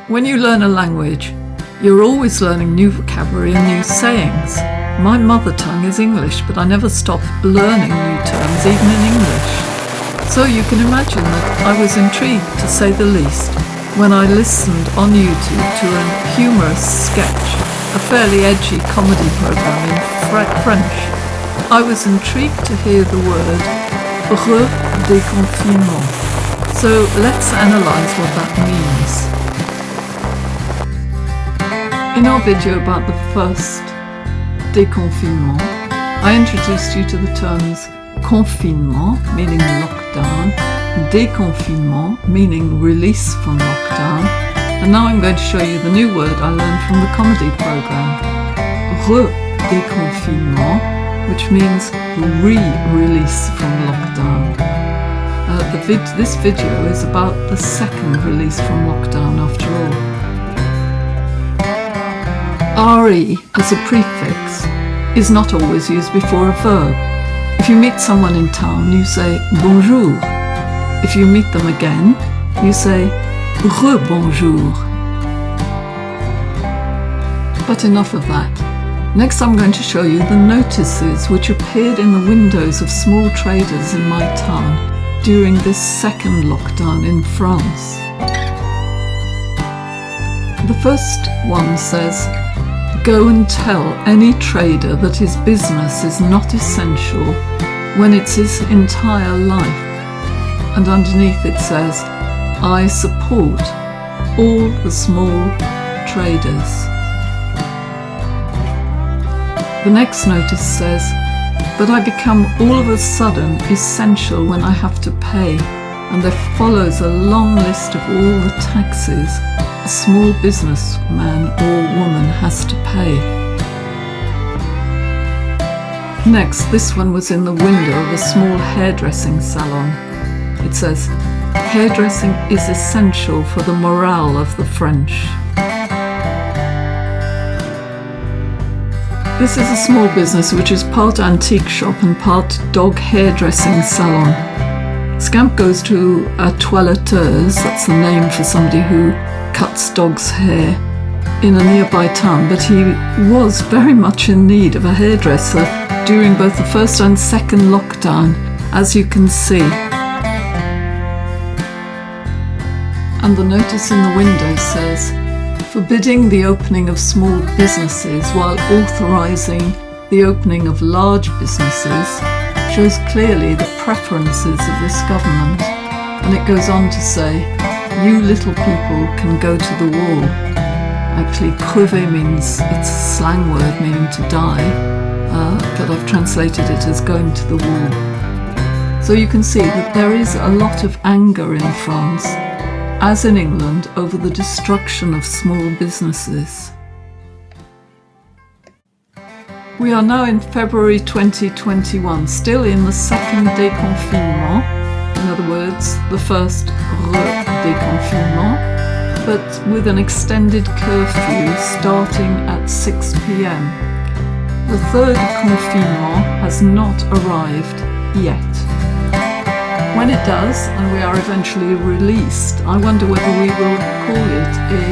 When you learn a language, you're always learning new vocabulary and new sayings. My mother tongue is English, but I never stopped learning new terms, even in English. So you can imagine that I was intrigued, to say the least, when I listened on YouTube to a humorous sketch, a fairly edgy comedy program in French. I was intrigued to hear the word redéconfinement. So let's analyse what that means. In our video about the first déconfinement, I introduced you to the terms confinement, meaning lockdown, déconfinement, meaning release from lockdown, and now I'm going to show you the new word I learned from the comedy program, redéconfinement, which means re-release from lockdown. This video is about the second release from lockdown after all. RE as a prefix is not always used before a verb. If you meet someone in town, you say bonjour. If you meet them again, you say re-bonjour. But enough of that. Next I'm going to show you the notices which appeared in the windows of small traders in my town during this second lockdown in France. The first one says, "Go and tell any trader that his business is not essential when it's his entire life." And underneath it says, "I support all the small traders." The next notice says, "But I become all of a sudden essential when I have to pay," and there follows a long list of all the taxes a small businessman or woman has to pay. Next, this one was in the window of a small hairdressing salon. It says, "Hairdressing is essential for the morale of the French." This is a small business which is part antique shop and part dog hairdressing salon. Scamp goes to a toiletteuse, that's the name for somebody who cuts dog's hair, in a nearby town, but he was very much in need of a hairdresser during both the first and second lockdown, as you can see. And the notice in the window says, "Forbidding the opening of small businesses while authorising the opening of large businesses shows clearly the preferences of this government." And it goes on to say, "You little people can go to the wall." Actually, crever means, it's a slang word meaning to die, but I've translated it as going to the wall. So you can see that there is a lot of anger in France, as in England, over the destruction of small businesses. We are now in February 2021, still in the second déconfinement, in other words, the first redéconfinement, but with an extended curfew starting at 6 p.m. The third confinement has not arrived yet. When it does, and we are eventually released, I wonder whether we will call it a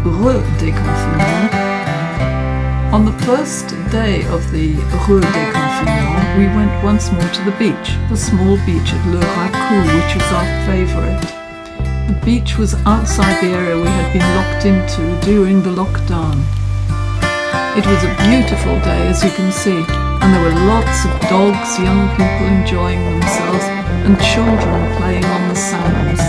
redéconfinement. On the first day of the redéconfinement, we went once more to the beach, the small beach at Le Racou, which is our favourite. The beach was outside the area we had been locked into during the lockdown. It was a beautiful day, as you can see, and there were lots of dogs, young people enjoying themselves, and children playing on the sands.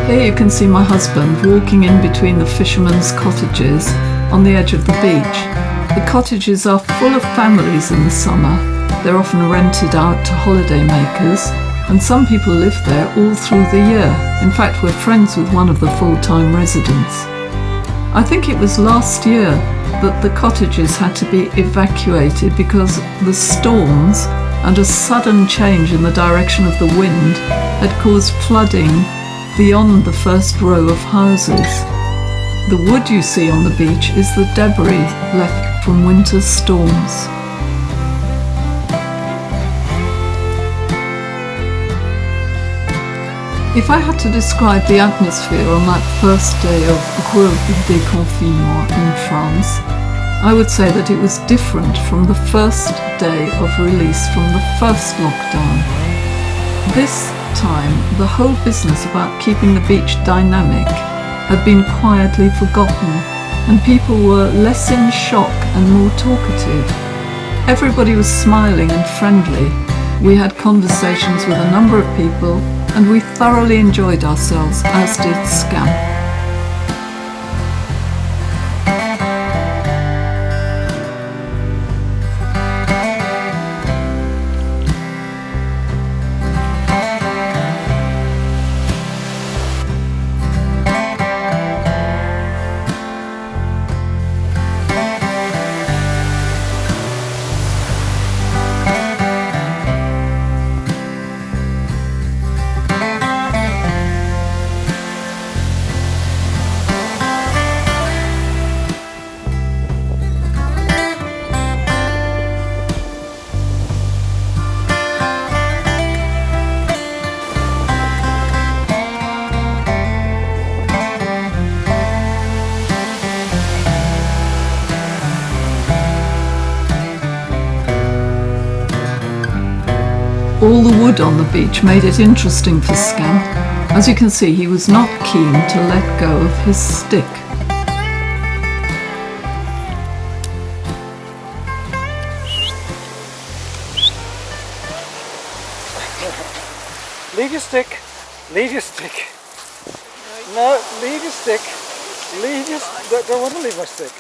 Here you can see my husband walking in between the fishermen's cottages on the edge of the beach. The cottages are full of families in the summer. They're often rented out to holiday makers, and some people live there all through the year. In fact, we're friends with one of the full-time residents. I think it was last year that the cottages had to be evacuated because the storms and a sudden change in the direction of the wind had caused flooding beyond the first row of houses. The wood you see on the beach is the debris left from winter storms. If I had to describe the atmosphere on that first day of déconfinement in France, I would say that it was different from the first day of release from the first lockdown. This time, the whole business about keeping the beach dynamic had been quietly forgotten, and people were less in shock and more talkative. Everybody was smiling and friendly. We had conversations with a number of people, and we thoroughly enjoyed ourselves, as did Scamp. All the wood on the beach made it interesting for Scamp. As you can see, he was not keen to let go of his stick. Leave your stick. Leave your stick. No, leave your stick. Leave your... Don't want to leave my stick.